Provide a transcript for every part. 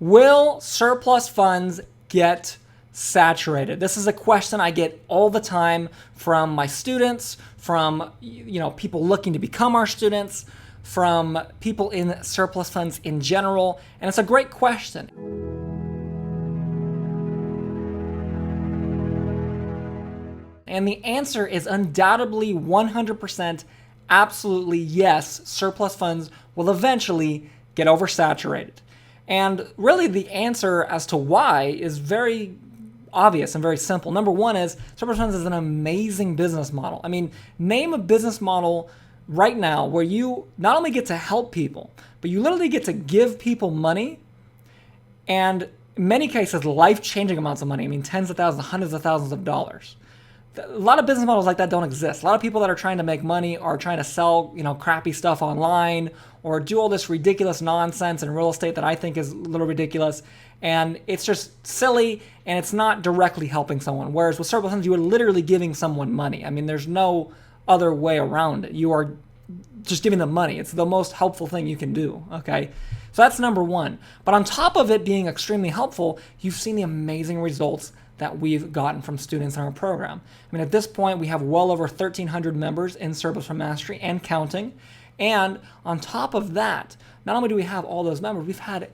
Will surplus funds get saturated? This is a question I get all the time from my students, from people looking to become our students, from people in surplus funds in general, and it's a great question. And the answer is undoubtedly 100% absolutely yes, surplus funds will eventually get oversaturated. And really the answer as to why is very obvious and very simple. Number one is surplus funds is an amazing business model. I mean, name a business model right now where you not only get to help people, but you literally get to give people money, and in many cases, life-changing amounts of money. I mean, tens of thousands, hundreds of thousands of dollars. A lot of business models like that don't exist. A lot of people that are trying to make money are trying to sell, crappy stuff online or do all this ridiculous nonsense in real estate that I think is a little ridiculous. And it's just silly, and it's not directly helping someone. Whereas with surplus funds, you are literally giving someone money. I mean, there's no other way around it. You are just giving them money. It's the most helpful thing you can do, okay? So that's number one. But on top of it being extremely helpful, you've seen the amazing results that we've gotten from students in our program. I mean, at this point, we have well over 1,300 members in Surplus Fund Mastery and counting. And on top of that, not only do we have all those members, we've had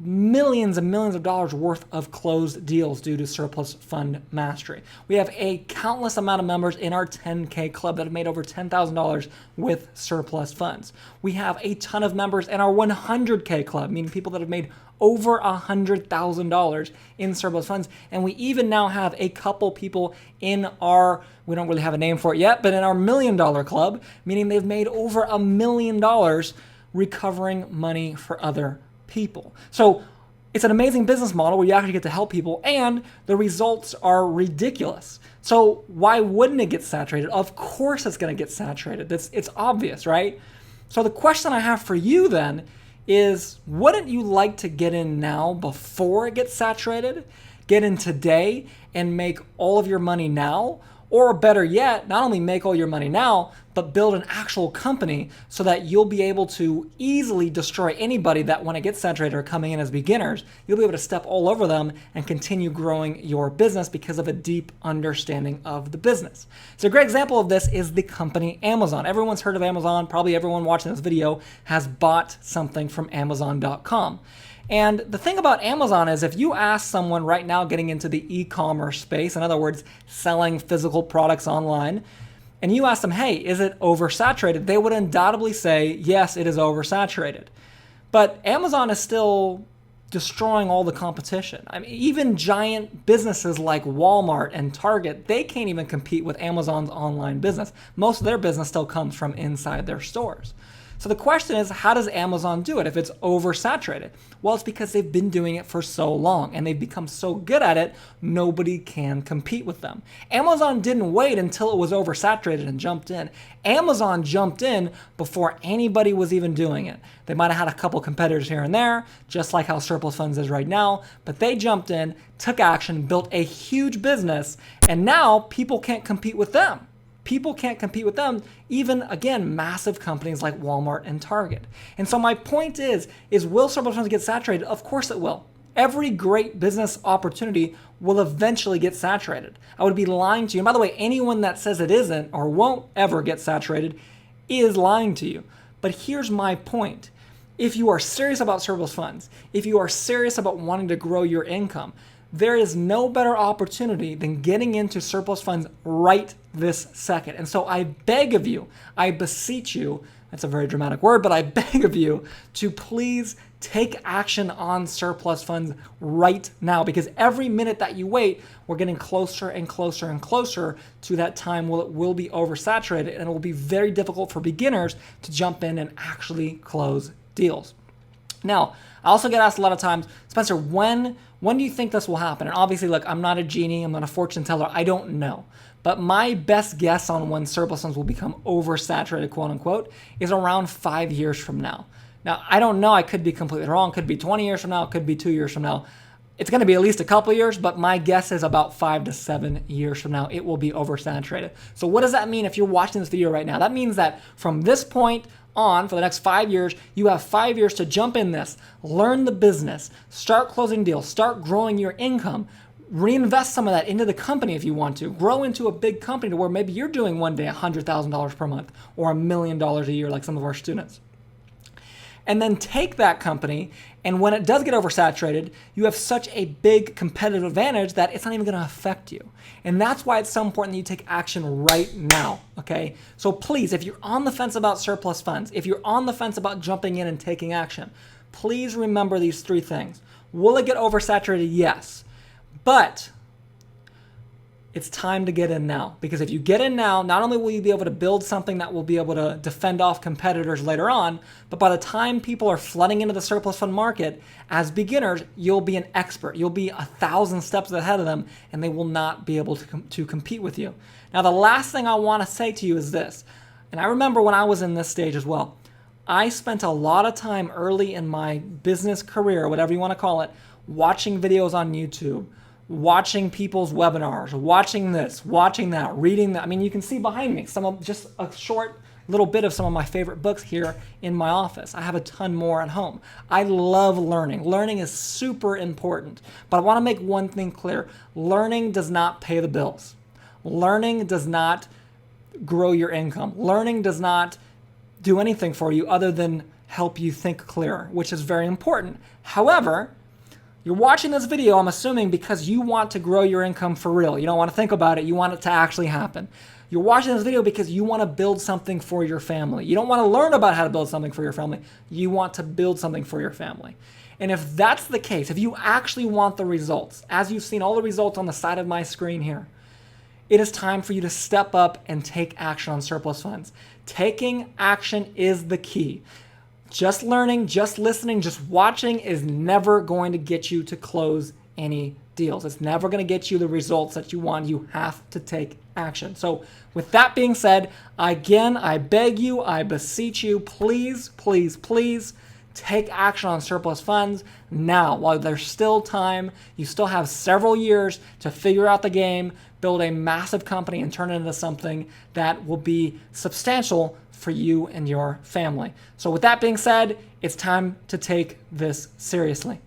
millions and millions of dollars worth of closed deals due to Surplus Fund Mastery. We have a countless amount of members in our 10K club that have made over $10,000 with surplus funds. We have a ton of members in our 100K club, meaning people that have made over $100,000 in surplus funds. And we even now have a couple people in our, we don't really have a name for it yet, but in our $1 million club, meaning they've made over $1 million recovering money for other people. So it's an amazing business model where you actually get to help people, and the results are ridiculous. So why wouldn't it get saturated? Of course it's going to get saturated. It's obvious, right? So the question I have for you then is, wouldn't you like to get in now before it gets saturated? Get in today and make all of your money now? Or better yet, not only make all your money now, but build an actual company so that you'll be able to easily destroy anybody that when it gets saturated or coming in as beginners, you'll be able to step all over them and continue growing your business because of a deep understanding of the business. So a great example of this is the company Amazon. Everyone's heard of Amazon. Probably everyone watching this video has bought something from Amazon.com. And the thing about Amazon is if you ask someone right now getting into the e-commerce space, in other words, selling physical products online, and you ask them, hey, is it oversaturated? They would undoubtedly say, yes, it is oversaturated. But Amazon is still destroying all the competition. I mean, even giant businesses like Walmart and Target, they can't even compete with Amazon's online business. Most of their business still comes from inside their stores. So the question is, how does Amazon do it if it's oversaturated? Well, it's because they've been doing it for so long and they've become so good at it, nobody can compete with them. Amazon didn't wait until it was oversaturated and jumped in. Amazon jumped in before anybody was even doing it. They might have had a couple competitors here and there, just like how surplus funds is right now, but they jumped in, took action, built a huge business, and now people can't compete with them. People can't compete with them, even, again, massive companies like Walmart and Target. And so my point is will surplus funds get saturated? Of course it will. Every great business opportunity will eventually get saturated. I would be lying to you. And by the way, anyone that says it isn't or won't ever get saturated is lying to you. But here's my point. If you are serious about surplus funds, if you are serious about wanting to grow your income, there is no better opportunity than getting into surplus funds right this second. And so I beg of you, I beseech you, that's a very dramatic word, but I beg of you to please take action on surplus funds right now, because every minute that you wait, we're getting closer and closer and closer to that time where it will be oversaturated, and it will be very difficult for beginners to jump in and actually close deals. Now, I also get asked a lot of times, Spencer, when do you think this will happen? And obviously, look, I'm not a genie, I'm not a fortune teller, I don't know. But my best guess on when surplus funds will become oversaturated, quote unquote, is around 5 years from now. Now, I don't know, I could be completely wrong, could be 20 years from now, could be 2 years from now. It's going to be at least a couple years, but my guess is about 5 to 7 years from now, it will be oversaturated. So what does that mean if you're watching this video right now? That means that from this point on for the next 5 years. You have 5 years to jump in this, learn the business, start closing deals, start growing your income, reinvest some of that into the company if you want to, grow into a big company to where maybe you're doing one day $100,000 per month or $1 million a year like some of our students. And then take that company, and when it does get oversaturated, you have such a big competitive advantage that it's not even going to affect you. And that's why it's so important that you take action right now, okay? So please, if you're on the fence about surplus funds, if you're on the fence about jumping in and taking action, please remember these 3 things. Will it get oversaturated? Yes. But it's time to get in now, because if you get in now, not only will you be able to build something that will be able to defend off competitors later on, but by the time people are flooding into the surplus fund market as beginners, you'll be an expert. You'll be 1,000 steps ahead of them, and they will not be able to compete with you. Now, the last thing I want to say to you is this, and I remember when I was in this stage as well, I spent a lot of time early in my business career, whatever you want to call it, watching videos on YouTube, watching people's webinars, watching this, watching that, reading that. I mean, you can see behind me just a short little bit of some of my favorite books here in my office. I have a ton more at home. I love learning. Learning is super important. But I want to make one thing clear. Learning does not pay the bills. Learning does not grow your income. Learning does not do anything for you other than help you think clearer, which is very important. However, you're watching this video, I'm assuming, because you want to grow your income for real. You don't want to think about it. You want it to actually happen. You're watching this video because you want to build something for your family. You don't want to learn about how to build something for your family. You want to build something for your family. And if that's the case, if you actually want the results, as you've seen all the results on the side of my screen here, it is time for you to step up and take action on surplus funds. Taking action is the key. Just learning, just listening, just watching is never going to get you to close any deals. It's never going to get you the results that you want. You have to take action. So with that being said, again, I beg you, I beseech you, please, please, please take action on surplus funds now while there's still time. You still have several years to figure out the game, build a massive company, and turn it into something that will be substantial for you and your family. So with that being said, it's time to take this seriously.